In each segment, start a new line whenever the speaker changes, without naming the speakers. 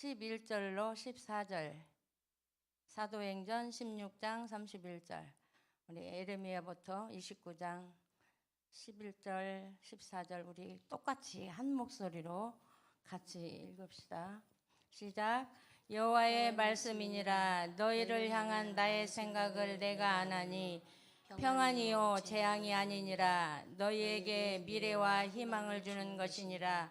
11절로 14절, 사도행전 16장 31절, 우리 에레미야부터 29장 11절 14절 우리 똑같이 한 목소리로 같이 읽읍시다. 시작. 여호와의 말씀이니라. 너희를 향한 나의 생각을 내가 아나니 평안이요 재앙이 아니니라. 너희에게 미래와 희망을 주는 것이니라.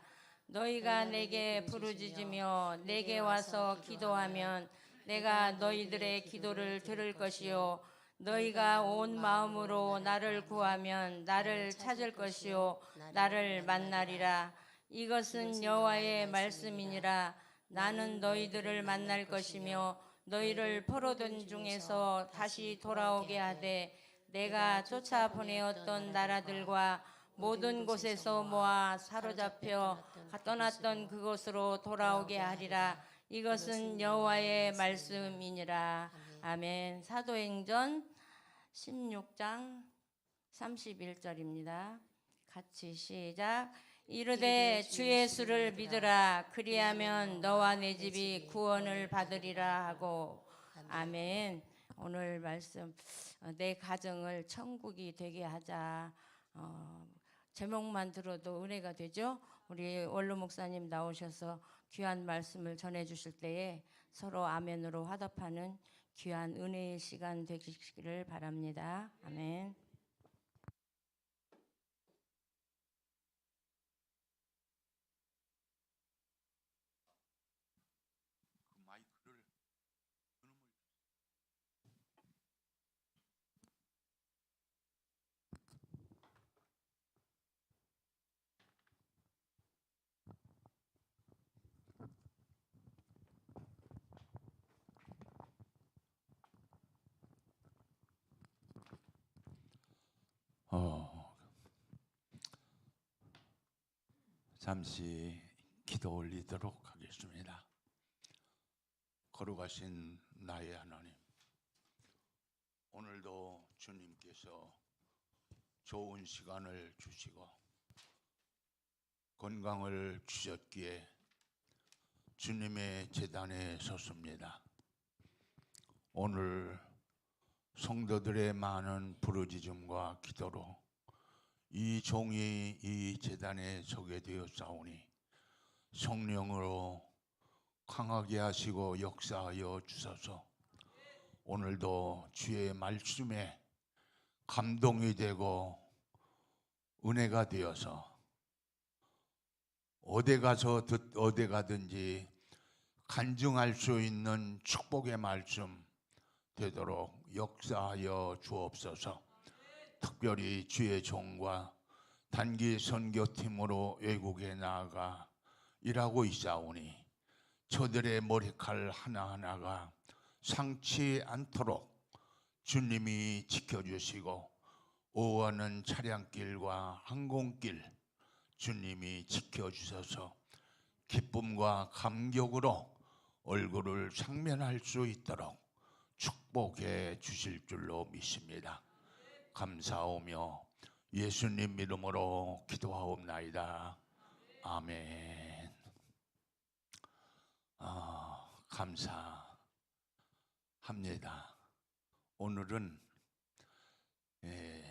너희가 내게 부르짖으며 내게 와서 기도하면 내가 너희들의 기도를 들을 것이요 너희가 온 마음으로 나를 구하면 나를 찾을 것이요 나를 만나리라. 이것은 여호와의 말씀이니라. 나는 너희들을 만날 것이며 너희를 포로된 중에서 다시 돌아오게 하되 내가 쫓아 보내었던 나라들과 모든 곳에서 모아 사로잡혀 떠났던 그곳으로 돌아오게 하리라. 이것은 여호와의 말씀이니라. 아멘. 사도행전 16장 31절입니다. 같이 시작. 이르되 주 예수를 믿으라. 그리하면 너와 내 집이 구원을 받으리라 하고. 아멘. 오늘 말씀 내 가정을 천국이 되게 하자. 제목만 들어도 은혜가 되죠. 우리 원로 목사님 나오셔서 귀한 말씀을 전해주실 때에 서로 아멘으로 화답하는 귀한 은혜의 시간 되시기를 바랍니다. 아멘.
잠시 기도 올리도록 하겠습니다. 거룩하신 나의 하나님, 오늘도 주님께서 좋은 시간을 주시고 건강을 주셨기에 주님의 제단에 섰습니다. 오늘 성도들의 많은 부르짖음과 기도로 이 종이 이 제단에 서게 되었사오니 성령으로 강하게 하시고 역사하여 주소서. 오늘도 주의 말씀에 감동이 되고 은혜가 되어서 어디 가든지 간증할 수 있는 축복의 말씀 되도록 역사하여 주옵소서. 특별히 주의 종과 단기 선교팀으로 외국에 나아가 일하고 있사오니 저들의 머리칼 하나하나가 상치 않도록 주님이 지켜주시고 오가는 차량길과 항공길 주님이 지켜주셔서 기쁨과 감격으로 얼굴을 상면할 수 있도록 축복해 주실 줄로 믿습니다. 감사하며 예수님 이름으로 기도하옵나이다. 아멘. 감사합니다. 오늘은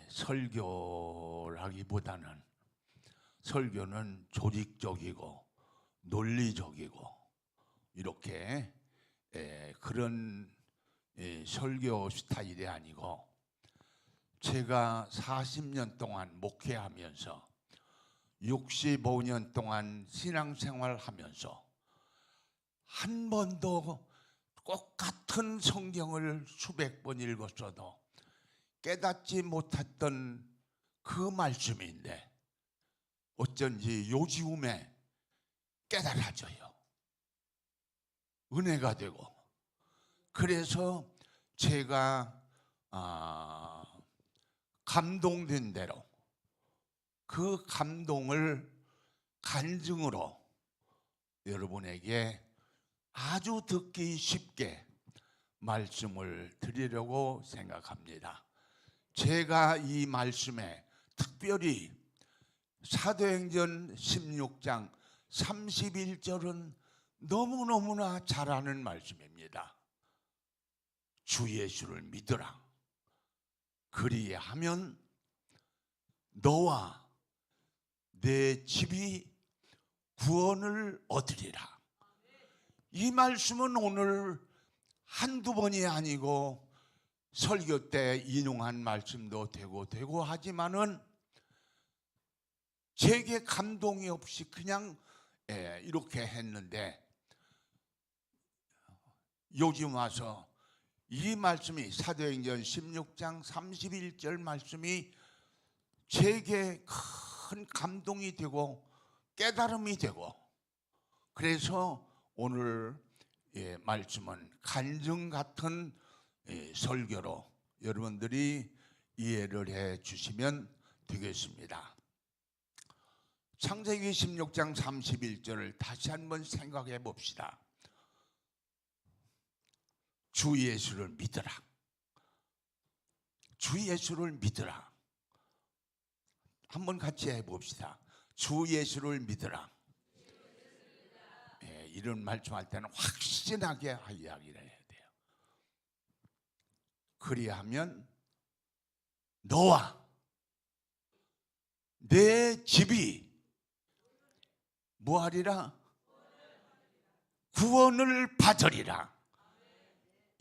설교라기보다는 설교는 조직적이고 논리적이고 이렇게 그런 설교 스타일이 아니고 제가 40년 동안 목회하면서 65년 동안 신앙생활하면서 한 번도 똑같은 성경을 수백 번 읽었어도 깨닫지 못했던 그 말씀인데 어쩐지 요즘에 깨달아져요. 은혜가 되고 그래서 제가 감동된 대로 그 감동을 간증으로 여러분에게 아주 듣기 쉽게 말씀을 드리려고 생각합니다. 제가 이 말씀에 특별히 사도행전 16장 31절은 너무너무나 잘 아는 말씀입니다. 주 예수를 믿으라. 그리하면 너와 내 집이 구원을 얻으리라. 이 말씀은 오늘 한두 번이 아니고 설교 때 인용한 말씀도 되고 하지만은 제게 감동이 없이 그냥 이렇게 했는데 요즘 와서 이 말씀이 사도행전 16장 31절 말씀이 제게 큰 감동이 되고 깨달음이 되고, 그래서 오늘 말씀은 간증 같은 설교로 여러분들이 이해를 해 주시면 되겠습니다. 창세기 16장 31절을 다시 한번 생각해 봅시다. 주 예수를 믿으라. 주 예수를 믿으라. 한번 같이 해봅시다. 주 예수를 믿으라. 이런 말씀할 때는 확신하게 이야기를 해야 돼요. 그리하면 너와 내 집이 뭐하리라? 구원을 받으리라.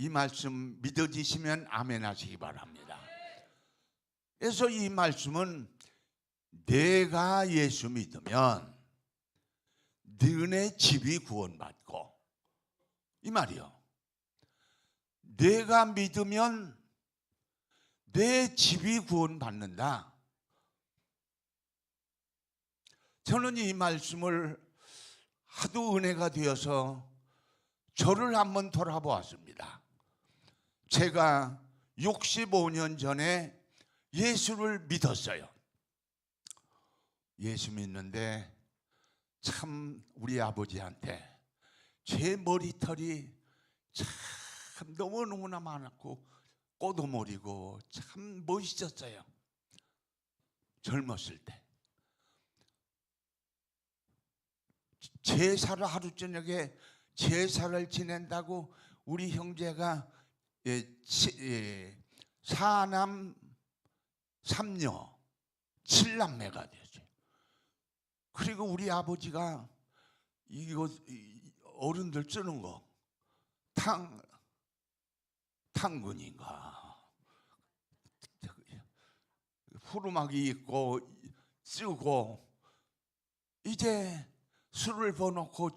이 말씀 믿어지시면 아멘 하시기 바랍니다. 그래서 이 말씀은 내가 예수 믿으면 너네 집이 구원받고, 이 말이요. 내가 믿으면 내 집이 구원받는다. 저는 이 말씀을 하도 은혜가 되어서 저를 한번 돌아보았습니다. 제가 65년 전에 예수를 믿었어요. 예수 믿는데 참 우리 아버지한테 제 머리털이 참 너무너무나 많았고 꼬도머리고 참 멋있었어요. 젊었을 때. 제사를 하루 저녁에 제사를 지낸다고 우리 형제가 사남 삼녀 7남매가 됐어요. 그리고 우리 아버지가 이거 어른들 쓰는 거 탕근인가 후루막이 있고 쓰고 이제 술을 버놓고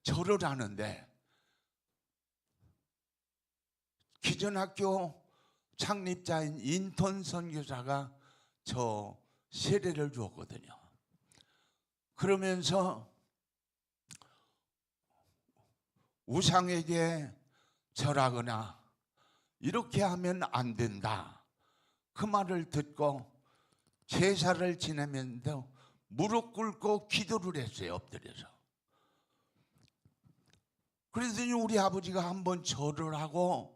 절을 하는데 기존학교 창립자인 인턴 선교사가 저 세례를 주었거든요. 그러면서 우상에게 절하거나 이렇게 하면 안 된다. 그 말을 듣고 제사를 지내면서 무릎 꿇고 기도를 했어요. 엎드려서. 그랬더니 우리 아버지가 한번 절을 하고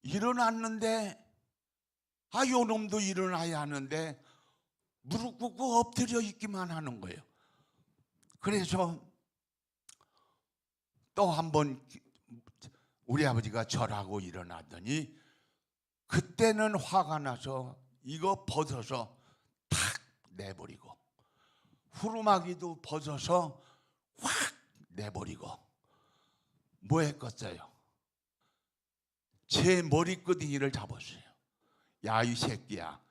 일어났는데 요 놈도 일어나야 하는데 무릎 꿇고 엎드려 있기만 하는 거예요. 그래서 또 한번 우리 아버지가 절하고 일어나더니 그때는 화가 나서 이거 벗어서 탁 내버리고 후루마기도 벗어서 확 내버리고 뭐 했겠어요? 제 머리끄댕이를 잡았어요. 야, 이 새끼야,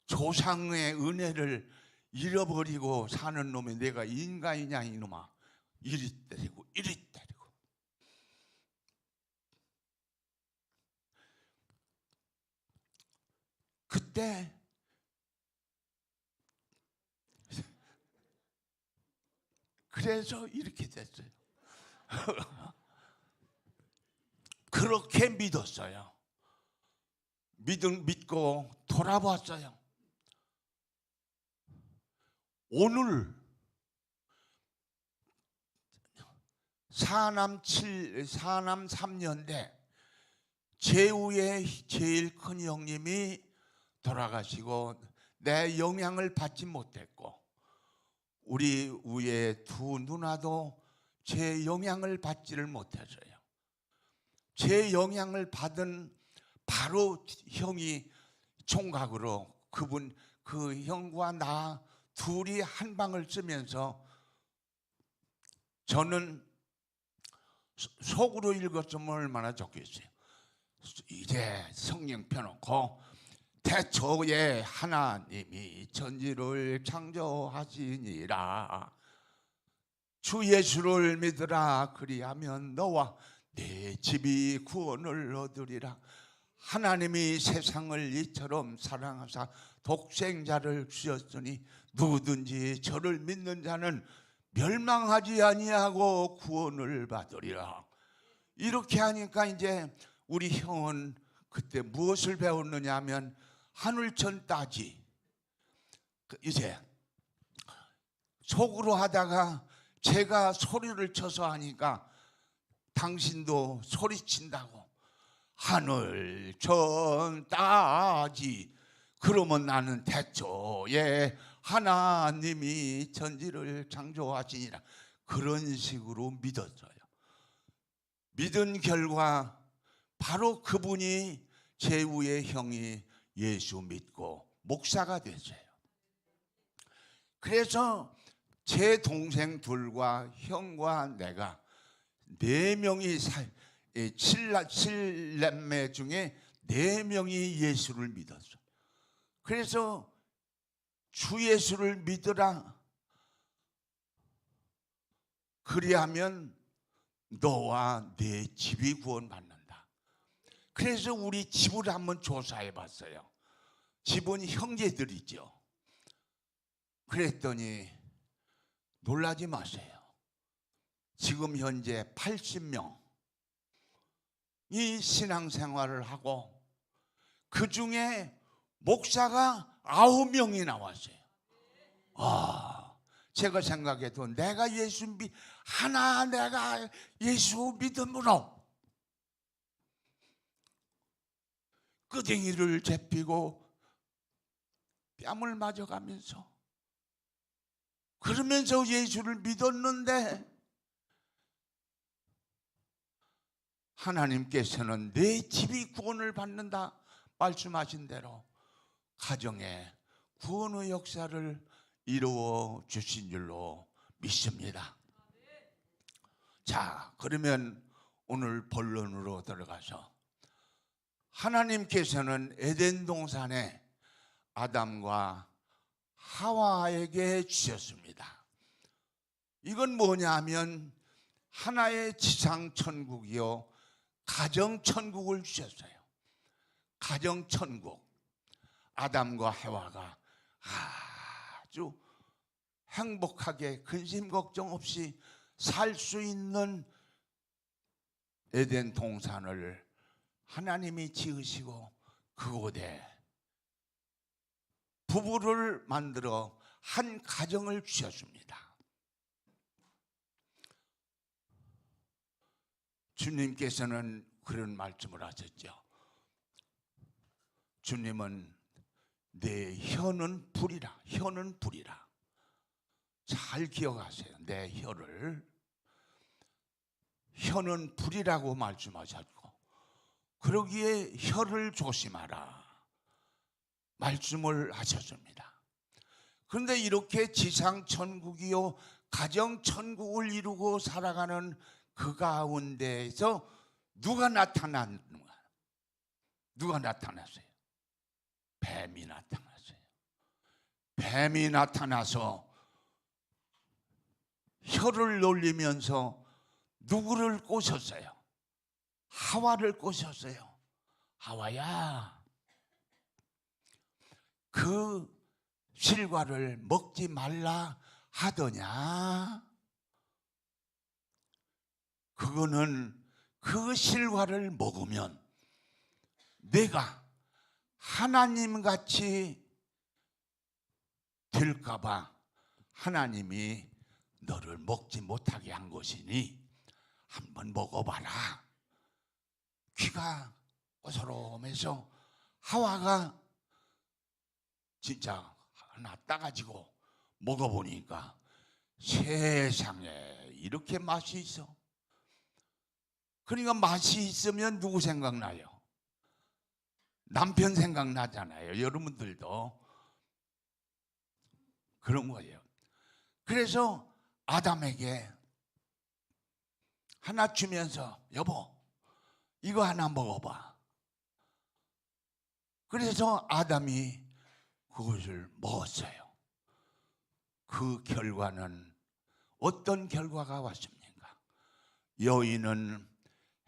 조상의 은혜를 잃어버리고 사는 놈이 내가 인간이냐 이놈아. 이리 때리고 이리 때리고. 그때 그래서 이렇게 됐어요. 그렇게 믿었어요. 믿고 돌아봤어요. 오늘 사남 3년대 제후의 제일 큰 형님이 돌아가시고 내 영향을 받지 못했고 우리 위에 두 누나도 제 영향을 받지를 못해서요. 제 영향을 받은 바로 형이 총각으로 그 형과 나 둘이 한 방을 쓰면서 저는 속으로 읽었으면 얼마나 좋겠어요. 이제 성령 펴놓고 태초에 하나님이 천지를 창조하시니라. 주 예수를 믿으라. 그리하면 너와 내 집이 구원을 얻으리라. 하나님이 세상을 이처럼 사랑하사 독생자를 주셨으니 누구든지 저를 믿는 자는 멸망하지 아니하고 구원을 받으리라. 이렇게 하니까 이제 우리 형은 그때 무엇을 배웠느냐 하면 하늘천 따지. 이제 속으로 하다가 제가 소리를 쳐서 하니까 당신도 소리친다고. 하늘천 따지. 그러면 나는 태초에 하나님이 천지를 창조하시니라. 그런 식으로 믿었어요. 믿은 결과 바로 그분이 제후의 형이 예수 믿고 목사가 됐어요. 그래서 제 동생 둘과 형과 내가 4명이 칠남매 중에 4명이 예수를 믿었어요. 그래서 주 예수를 믿으라. 그리하면 너와 내 집이 구원받는다. 그래서 우리 집을 한번 조사해 봤어요. 집은 형제들이죠. 그랬더니 놀라지 마세요. 지금 현재 80명이 신앙생활을 하고 그 중에 목사가 9명이 나왔어요. 제가 생각해도 내가 예수 믿음으로 끄댕이를 잡히고 뺨을 맞아가면서 그러면서 예수를 믿었는데 하나님께서는 내 집이 구원을 받는다 말씀하신 대로 가정에 구원의 역사를 이루어 주신 줄로 믿습니다. 자, 그러면 오늘 본론으로 들어가서 하나님께서는 에덴 동산에 아담과 하와에게 주셨습니다. 이건 뭐냐 하면 하나의 지상천국이요 가정천국을 주셨어요. 가정천국. 아담과 하와가 아주 행복하게 근심 걱정 없이 살 수 있는 에덴 동산을 하나님이 지으시고 그곳에 부부를 만들어 한 가정을 주셨습니다. 주님께서는 그런 말씀을 하셨죠. 주님은 내 혀는 불이라. 혀는 불이라. 잘 기억하세요. 내 혀를. 혀는 불이라고 말씀하셨고 그러기에 혀를 조심하라 말씀을 하셨습니다. 그런데 이렇게 지상천국이요 가정천국을 이루고 살아가는 그 가운데에서 누가 나타났는가? 누가 나타났어요? 뱀이 나타났어요. 뱀이 나타나서 혀를 놀리면서 누구를 꼬셨어요? 하와를 꼬셨어요. 하와야, 그 실과를 먹지 말라 하더냐? 그거는 그 실과를 먹으면 내가 하나님같이 될까봐 하나님이 너를 먹지 못하게 한 것이니 한번 먹어봐라. 귀가 꼬스름해서 하와가 진짜 하나 따가지고 먹어보니까 세상에 이렇게 맛이 있어? 그러니까 맛이 있으면 누구 생각나요? 남편 생각나잖아요. 여러분들도 그런 거예요. 그래서 아담에게 하나 주면서 여보 이거 하나 먹어봐. 그래서 아담이 그것을 먹었어요. 그 결과는 어떤 결과가 왔습니까? 여인은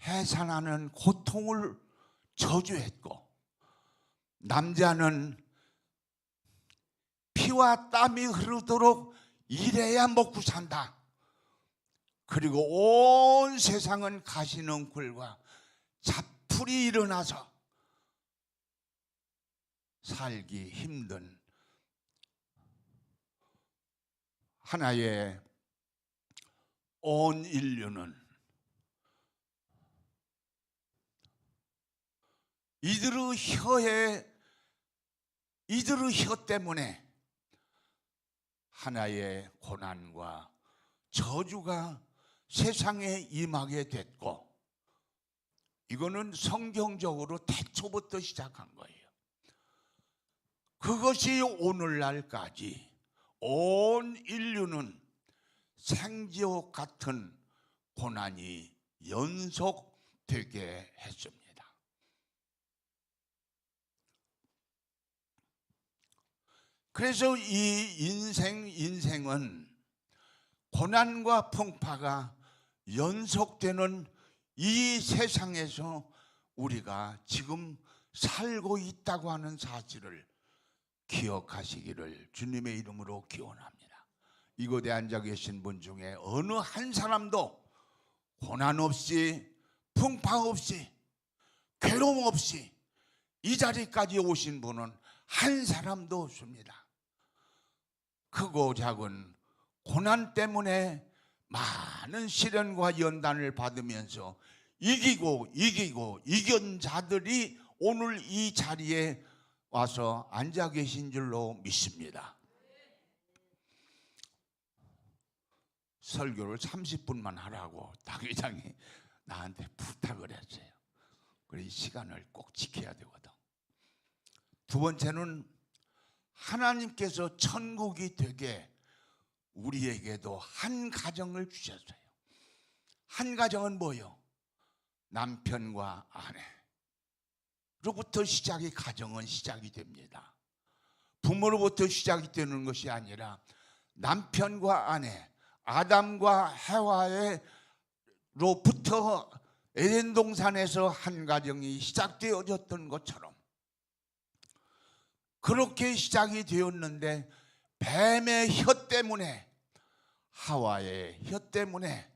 해산하는 고통을 저주했고 남자는 피와 땀이 흐르도록 일해야 먹고 산다. 그리고 온 세상은 가시능굴과 잡풀이 일어나서 살기 힘든 하나의 온 인류는 이들의 혀 때문에 하나의 고난과 저주가 세상에 임하게 됐고, 이거는 성경적으로 태초부터 시작한 거예요. 그것이 오늘날까지 온 인류는 생지옥 같은 고난이 연속되게 했습니다. 그래서 이 인생은 고난과 풍파가 연속되는 이 세상에서 우리가 지금 살고 있다고 하는 사실을 기억하시기를 주님의 이름으로 기원합니다. 이곳에 앉아 계신 분 중에 어느 한 사람도 고난 없이 풍파 없이 괴로움 없이 이 자리까지 오신 분은 한 사람도 없습니다. 크고 작은 고난 때문에 많은 시련과 연단을 받으면서 이기고 이긴 자들이 오늘 이 자리에 와서 앉아 계신 줄로 믿습니다. 설교를 30분만 하라고 박 회장이 나한테 부탁을 했어요. 그래서 이 시간을 꼭 지켜야 되거든. 두 번째는 하나님께서 천국이 되게 우리에게도 한 가정을 주셨어요. 한 가정은 뭐예요? 남편과 아내로부터 가정은 시작이 됩니다. 부모로부터 시작이 되는 것이 아니라 남편과 아내, 아담과 해와로부터 에덴 동산에서 한 가정이 시작되어졌던 것처럼 그렇게 시작이 되었는데 뱀의 혀 때문에, 하와의 혀 때문에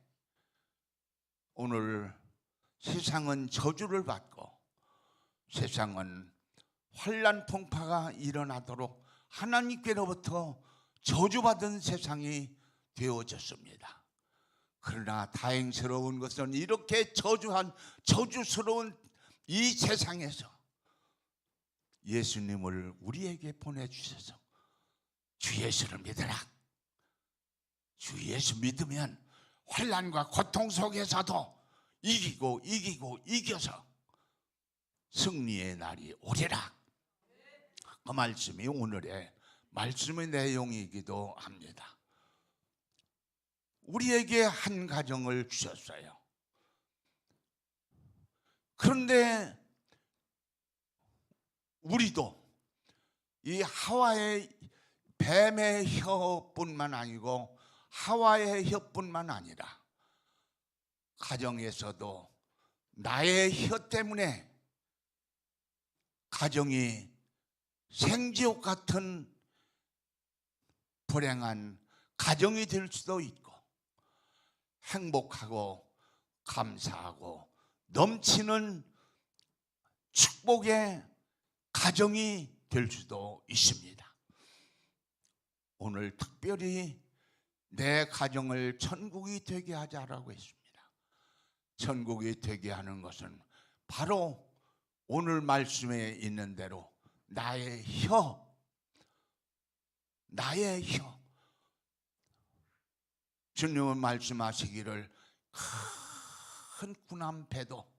오늘 세상은 저주를 받고 세상은 환난 풍파가 일어나도록 하나님께로부터 저주받은 세상이 되어졌습니다. 그러나 다행스러운 것은 이렇게 저주스러운 이 세상에서 예수님을 우리에게 보내주셔서 주 예수를 믿으라. 주 예수 믿으면 환난과 고통 속에서도 이겨서 승리의 날이 오리라. 그 말씀이 오늘의 말씀의 내용이기도 합니다. 우리에게 한 가정을 주셨어요. 그런데 우리도 이 하와의 뱀의 혀뿐만 아니고 하와의 혀뿐만 아니라 가정에서도 나의 혀 때문에 가정이 생지옥 같은 불행한 가정이 될 수도 있고 행복하고 감사하고 넘치는 축복의 가정이 될 수도 있습니다. 오늘 특별히 내 가정을 천국이 되게 하자라고 했습니다. 천국이 되게 하는 것은 바로 오늘 말씀에 있는 대로 나의 혀 주님은 말씀하시기를 큰 군함 배도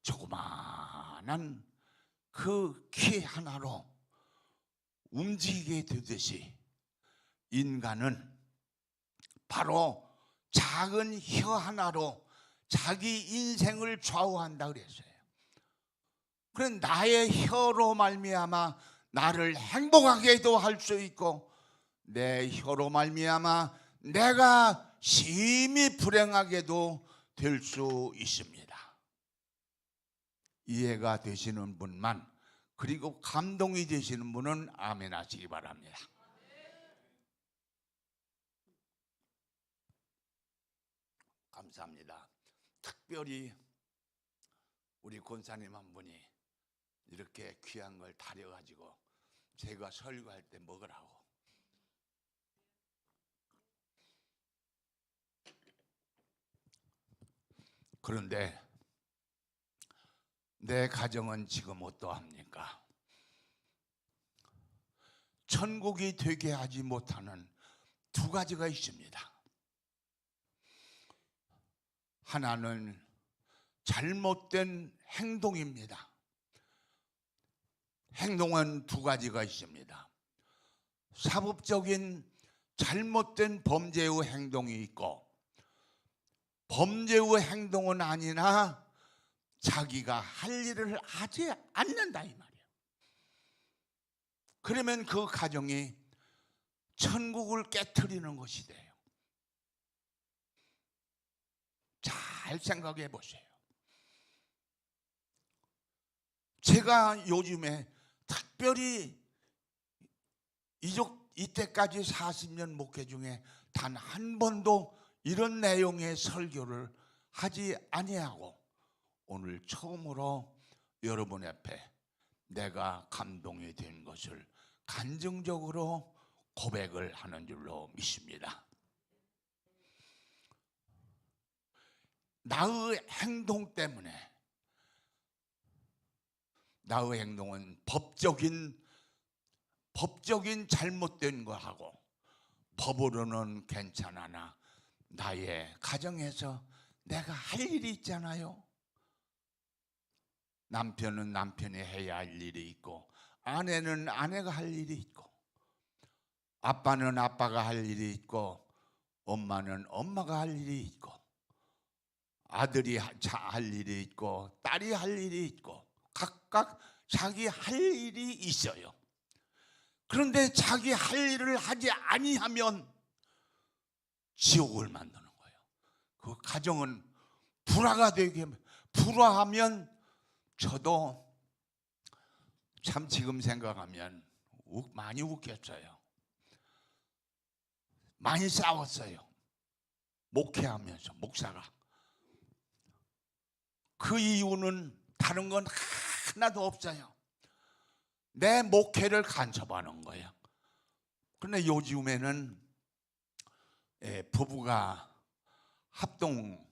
조그마한 그 키 하나로 움직이게 되듯이 인간은 바로 작은 혀 하나로 자기 인생을 좌우한다 그랬어요. 그런 나의 혀로 말미암아 나를 행복하게도 할 수 있고 내 혀로 말미암아 내가 심히 불행하게도 될 수 있습니다. 이해가 되시는 분만, 그리고 감동이 되시는 분은 아멘 하시기 바랍니다. 감사합니다. 특별히 우리 권사님 한 분이 이렇게 귀한 걸 다려가지고 제가 설교할 때 먹으라고. 그런데 내 가정은 지금 어떠합니까? 천국이 되게 하지 못하는 두 가지가 있습니다. 하나는 잘못된 행동입니다. 행동은 두 가지가 있습니다. 사법적인 잘못된 범죄의 행동이 있고, 범죄의 행동은 아니나 자기가 할 일을 하지 않는다 이 말이에요. 그러면 그 가정이 천국을 깨트리는 것이 돼요. 잘 생각해 보세요. 제가 요즘에 특별히 이때까지 40년 목회 중에 단 한 번도 이런 내용의 설교를 하지 아니하고 오늘 처음으로 여러분 앞에 내가 감동이 된 것을 간증적으로 고백을 하는 줄로 믿습니다. 나의 행동 때문에, 나의 행동은 법적인 잘못된 거하고 법으로는 괜찮으나 나의 가정에서 내가 할 일이 있잖아요. 남편은 남편이 해야 할 일이 있고, 아내는 아내가 할 일이 있고, 아빠는 아빠가 할 일이 있고, 엄마는 엄마가 할 일이 있고, 아들이 할 일이 있고, 딸이 할 일이 있고, 각각 자기 할 일이 있어요. 그런데 자기 할 일을 하지 아니하면 지옥을 만드는 거예요. 그 가정은 불화가 되게, 불화하면 저도 참 지금 생각하면 많이 웃겼어요. 많이 싸웠어요. 목회하면서 목사가. 그 이유는 다른 건 하나도 없어요. 내 목회를 간섭하는 거예요. 그런데 요즘에는 부부가 합동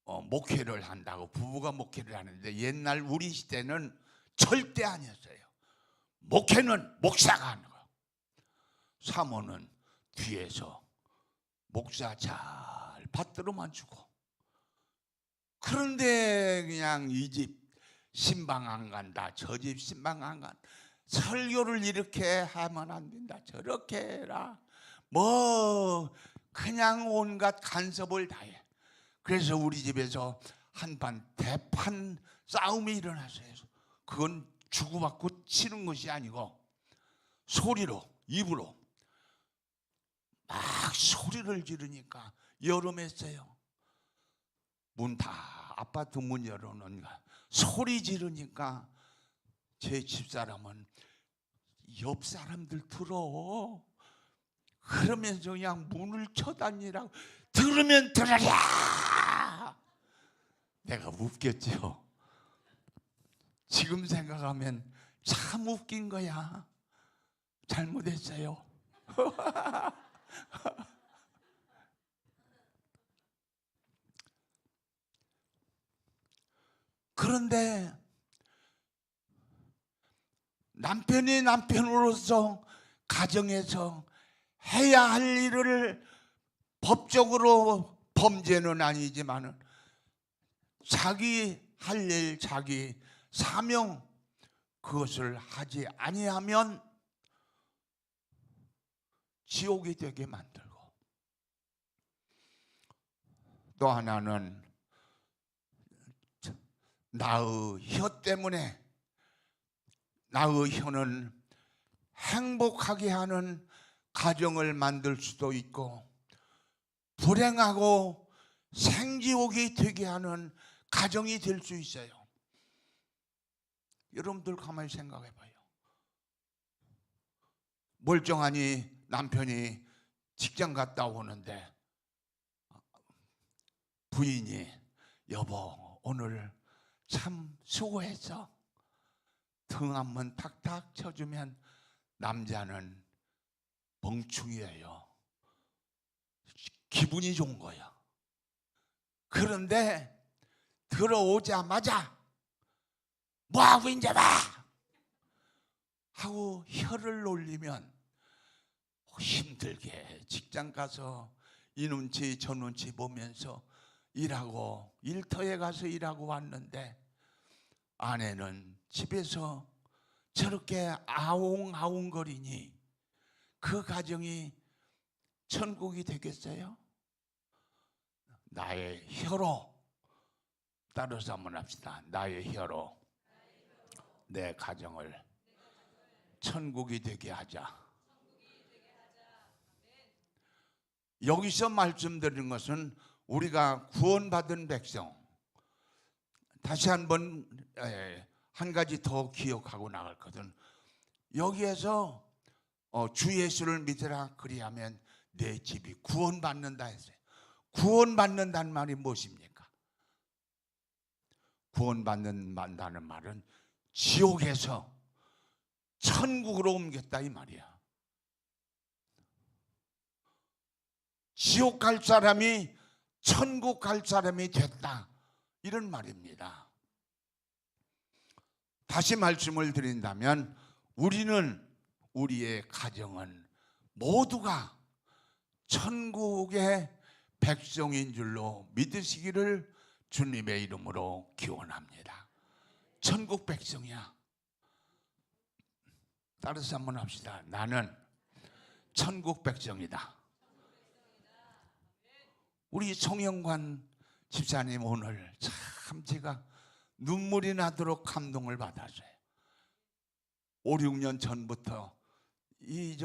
목회를 한다고 부부가 목회를 하는데, 옛날 우리 시대는 절대 아니었어요. 목회는 목사가 하는 거예요. 사모는 뒤에서 목사 잘 받들어만 주고. 그런데 그냥 이 집 신방 안 간다, 저 집 신방 안 간다, 설교를 이렇게 하면 안 된다, 저렇게 해라, 뭐 그냥 온갖 간섭을 다 해. 그래서 우리 집에서 한판 대판 싸움이 일어났어요. 그건 주고받고 치는 것이 아니고 소리로, 입으로 막 소리를 지르니까 여름했어요. 문 다, 아파트 문 열어놓으니까 소리 지르니까 제 집사람은 옆 사람들 들어, 그러면서 그냥 문을 쳐다니라고. 들으면 들으랴. 내가 웃겼죠. 지금 생각하면 참 웃긴 거야. 잘못했어요. 그런데 남편이 남편으로서 가정에서 해야 할 일을 법적으로 범죄는 아니지만은 자기 할 일, 자기 사명 그것을 하지 아니하면 지옥이 되게 만들고, 또 하나는 나의 혀 때문에, 나의 혀는 행복하게 하는 가정을 만들 수도 있고 불행하고 생지옥이 되게 하는 가정이 될 수 있어요. 여러분들 가만히 생각해 봐요. 멀쩡하니 남편이 직장 갔다 오는데 부인이 여보 오늘 참 수고했어. 등 한번 탁탁 쳐주면 남자는 멍충이에요. 기분이 좋은 거야. 그런데 들어오자마자 뭐하고 있냐 봐 하고 혀를 놀리면 힘들게 직장 가서 이 눈치 저 눈치 보면서 일하고 일터에 가서 일하고 왔는데 아내는 집에서 저렇게 아웅아웅거리니 그 가정이 천국이 되겠어요? 나의 혀로, 따라서 한번 합시다. 나의 혀로 내 가정을 천국이 되게 하자. 여기서 말씀드리는 것은 우리가 구원받은 백성, 다시 한번 한 가지 더 기억하고 나갔거든. 여기에서 주 예수를 믿으라 그리하면 내 집이 구원받는다 했어요. 구원받는다는 말이 무엇입니까? 구원받는다는 말은 지옥에서 천국으로 옮겼다 이 말이야. 지옥 갈 사람이 천국 갈 사람이 됐다 이런 말입니다. 다시 말씀을 드린다면 우리는, 우리의 가정은 모두가 천국의 백성인 줄로 믿으시기를 주님의 이름으로 기원합니다. 천국 백성이야. 따라서 한번 합시다. 나는 천국 백성이다. 우리 송영관 집사님 오늘 참 제가 눈물이 나도록 감동을 받았어요. 5, 6년 전부터 이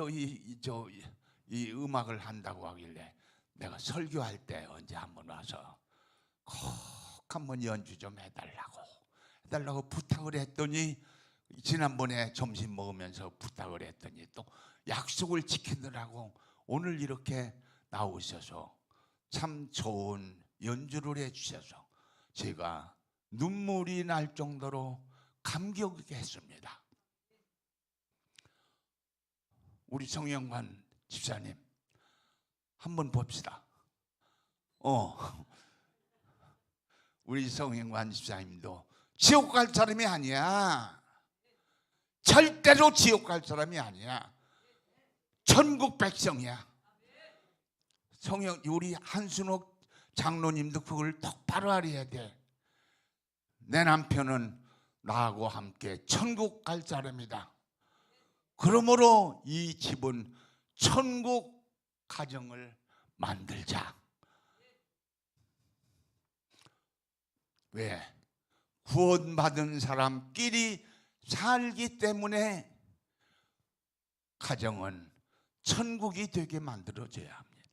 음악을 한다고 하길래 내가 설교할 때 언제 한번 와서 꼭 한번 연주 좀 해달라고 부탁을 했더니, 지난번에 점심 먹으면서 부탁을 했더니 또 약속을 지키느라고 오늘 이렇게 나오셔서 참 좋은 연주를 해주셔서 제가 눈물이 날 정도로 감격있게 했습니다. 우리 성영관 집사님 한번 봅시다. 우리 성영관 집사님도 지옥 갈 사람이 아니야. 절대로 지옥 갈 사람이 아니야. 천국 백성이야. 우리 한순옥 장로님도 그걸 똑바로 알아야 돼. 내 남편은 나하고 함께 천국 갈 사람이다. 그러므로 이 집은 천국 가정을 만들자. 왜? 구원받은 사람끼리 살기 때문에 가정은 천국이 되게 만들어져야 합니다.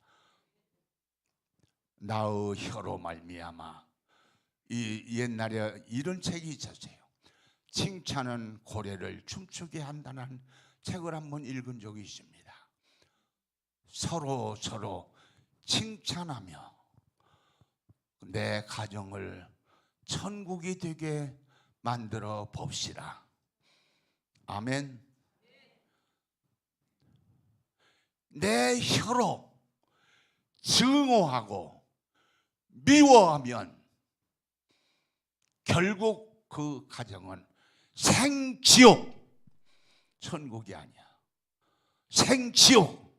나의 혀로 말미암아, 이 옛날에 이런 책이 있었어요. 칭찬은 고래를 춤추게 한다는 책을 한번 읽은 적이 있습니다. 서로 칭찬하며 내 가정을 천국이 되게 만들어 봅시다. 아멘. 내 혀로 증오하고 미워하면 결국 그 가정은 생지옥, 천국이 아니야. 생지옥.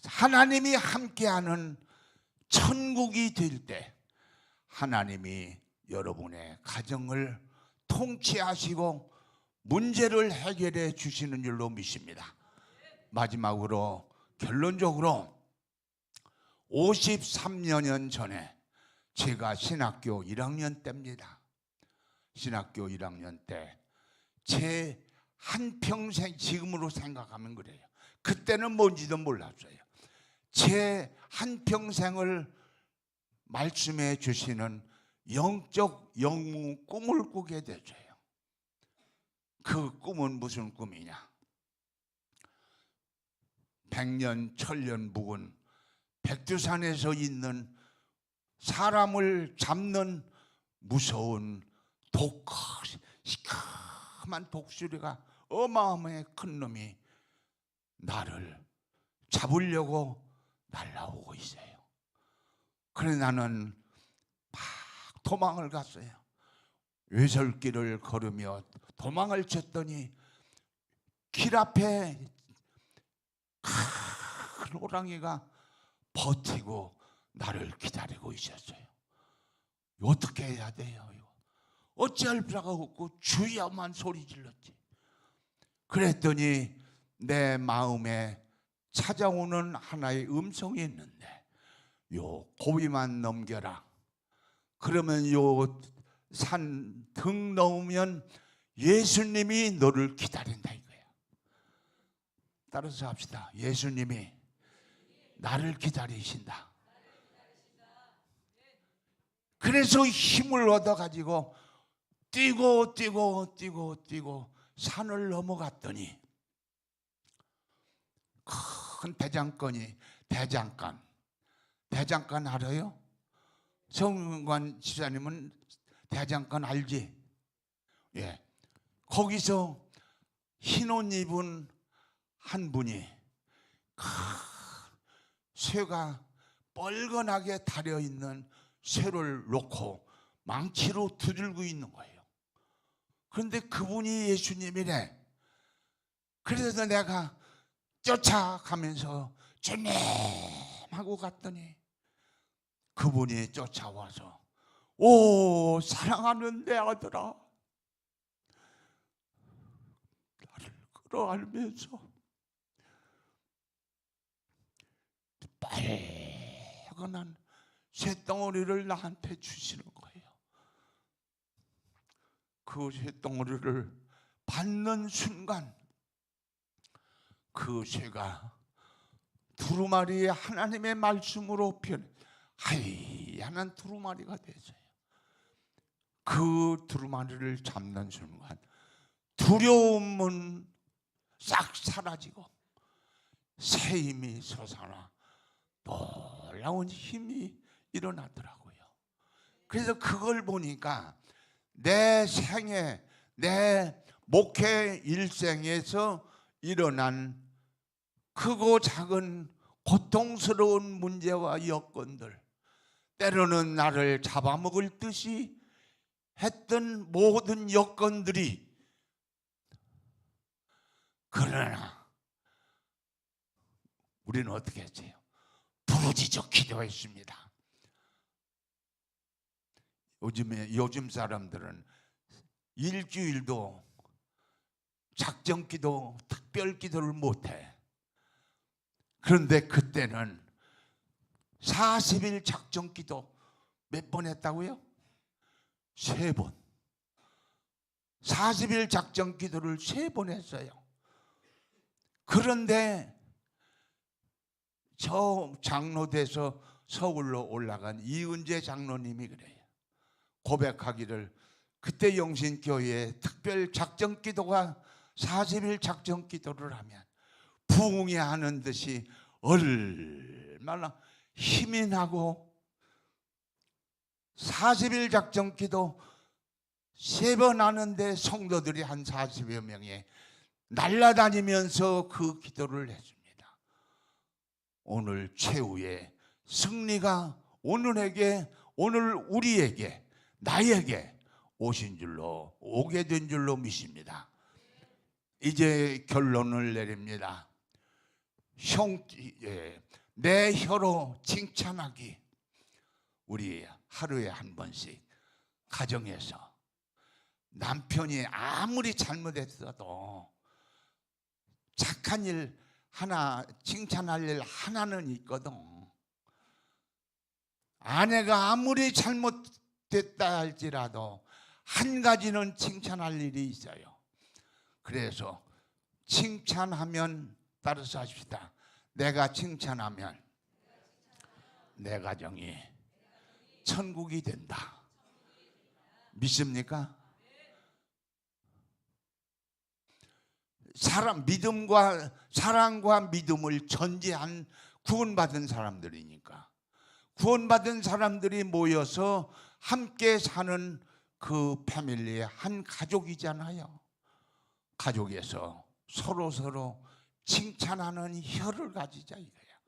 하나님이 함께하는 천국이 될 때 하나님이 여러분의 가정을 통치하시고 문제를 해결해 주시는 줄로 믿습니다. 마지막으로 결론적으로 53년 전에 제가 신학교 1학년 때입니다. 신학교 1학년 때 제 한평생, 지금으로 생각하면 그래요. 그때는 뭔지도 몰랐어요. 제 한평생을 말씀해 주시는 영적 영웅 꿈을 꾸게 되죠. 그 꿈은 무슨 꿈이냐? 백년 천년 묵은 백두산에서 있는 사람을 잡는 무서운 시커먼 독수리가 어마어마하게 큰 놈이 나를 잡으려고 날아오고 있어요. 그래 나는 막 도망을 갔어요. 외설길을 걸으며 도망을 쳤더니 길 앞에 큰 호랑이가 버티고 나를 기다리고 있었어요. 어떻게 해야 돼요? 어찌할 수가 없고 주야만 소리 질렀지. 그랬더니 내 마음에 찾아오는 하나의 음성이 있는데, 요 고비만 넘겨라. 그러면 요 산 등 넘으면 예수님이 너를 기다린다 이거야. 따라서 합시다. 예수님이 나를 기다리신다. 그래서 힘을 얻어가지고 뛰고 산을 넘어갔더니 큰 대장간 알아요? 성관 집사님은 대장간 알지? 예. 거기서 흰 옷 입은 한 분이 쇠가 뻘건하게 달려있는 쇠를 놓고 망치로 두들고 있는 거예요. 그런데 그분이 예수님이래. 그래서 내가 쫓아가면서 주님 하고 갔더니 그분이 쫓아와서 오 사랑하는 내 아들아, 나를 끌어안으면서 빨간한 쇳덩어리를 나한테 주시는 거예요. 그 쇳덩어리를 받는 순간 그 쇠가 두루마리에 하나님의 말씀으로 하얀 두루마리가 됐어요. 그 두루마리를 잡는 순간 두려움은 싹 사라지고 새 힘이 솟아나 놀라운 힘이 일어나더라고요. 그래서 그걸 보니까 내 생애, 내 목회 일생에서 일어난 크고 작은 고통스러운 문제와 여건들, 때로는 나를 잡아먹을 듯이 했던 모든 여건들이, 그러나 우리는 어떻게 했어요? 부르짖어 기도했습니다. 요즘 사람들은 일주일도 작정 기도, 특별 기도를 못해. 그런데 그때는 40일 작정 기도 몇 번 했다고요? 3번. 40일 작정 기도를 3번 했어요. 그런데 저 장로돼서 서울로 올라간 이은재 장로님이 그래요. 고백하기를 그때 영신교회에 특별 작정 기도가 40일 작정 기도를 하면 부흥이 하는 듯이 얼마나 힘이 나고, 40일 작정 기도 3번 하는데 성도들이 한 40여 명이 날아다니면서 그 기도를 했습니다. 오늘 최후의 승리가 오늘 우리에게, 나에게 오게 된 줄로 믿습니다. 이제 결론을 내립니다. 내 혀로 칭찬하기. 우리 하루에 한 번씩 가정에서 남편이 아무리 잘못했어도 착한 일 하나, 칭찬할 일 하나는 있거든. 아내가 아무리 잘못됐다 할지라도 한 가지는 칭찬할 일이 있어요. 그래서 칭찬하면 따라서 하십시다. 내가 칭찬하면 내 가정이 천국이 된다. 믿습니까? 믿음과 사랑과 믿음을 전제한 구원받은 사람들이니까, 구원받은 사람들이 모여서 함께 사는 그 패밀리의 한 가족이잖아요. 가족에서 서로 칭찬하는 혀를 가지자 이거야.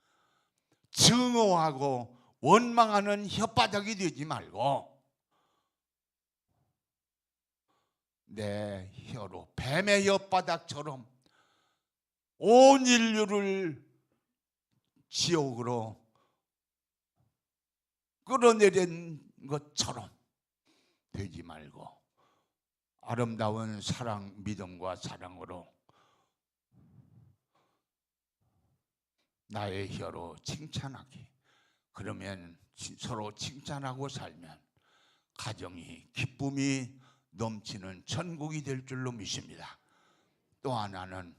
증오하고 원망하는 혓바닥이 되지 말고 내 혀로 뱀의 혓바닥처럼 온 인류를 지옥으로 끌어내린 것처럼 되지 말고 아름다운 사랑, 믿음과 사랑으로 나의 혀로 칭찬하기. 그러면 서로 칭찬하고 살면 가정이 기쁨이 넘치는 천국이 될 줄로 믿습니다. 또 하나는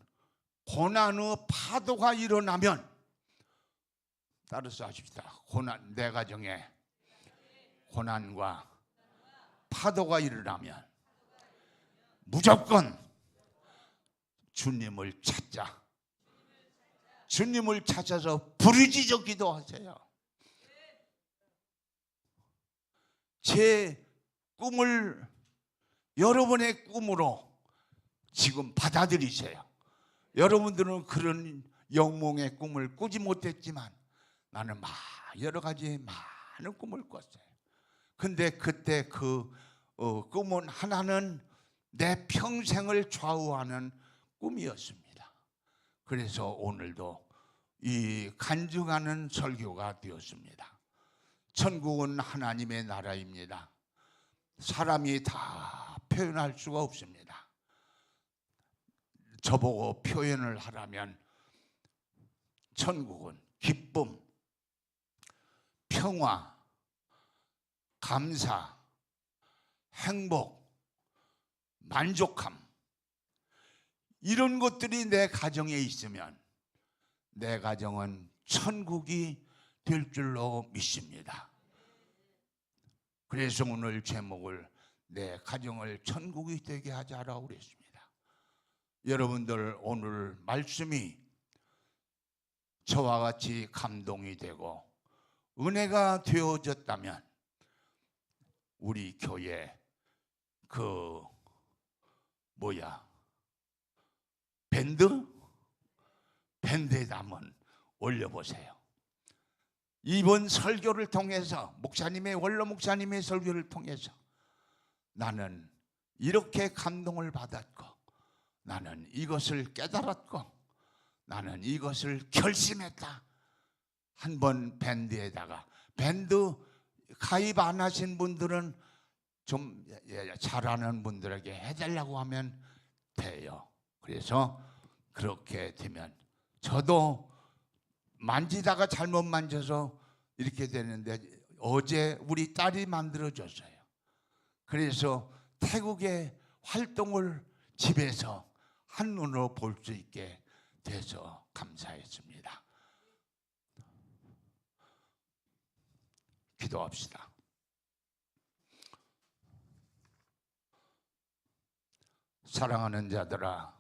고난의 파도가 일어나면, 따라서 하십시다. 내 가정에 고난과 파도가 일어나면 무조건 주님을 찾자. 주님을 찾아서 부르짖어 기도하세요. 제 꿈을 여러분의 꿈으로 지금 받아들이세요. 여러분들은 그런 영몽의 꿈을 꾸지 못했지만 나는 여러 가지 많은 꿈을 꿨어요. 근데 그때 그 꿈은 하나는 내 평생을 좌우하는 꿈이었습니다. 그래서 오늘도 이 간증하는 설교가 되었습니다. 천국은 하나님의 나라입니다. 사람이 다 표현할 수가 없습니다. 저보고 표현을 하라면 천국은 기쁨, 평화, 감사, 행복, 만족함, 이런 것들이 내 가정에 있으면 내 가정은 천국이 될 줄로 믿습니다. 그래서 오늘 제목을 내 가정을 천국이 되게 하자라고 그랬습니다. 여러분들 오늘 말씀이 저와 같이 감동이 되고 은혜가 되어졌다면 우리 교회 밴드에다 한번 올려보세요. 이번 설교를 통해서 원로 목사님의 설교를 통해서 나는 이렇게 감동을 받았고 나는 이것을 깨달았고 나는 이것을 결심했다. 한번 밴드에다가, 밴드 가입 안 하신 분들은 좀 잘하는 분들에게 해달라고 하면 돼요. 그래서 그렇게 되면 저도 만지다가 잘못 만져서 이렇게 되는데 어제 우리 딸이 만들어줬어요. 그래서 태국의 활동을 집에서 한눈으로 볼 수 있게 돼서 감사했습니다. 기도합시다. 사랑하는 자들아,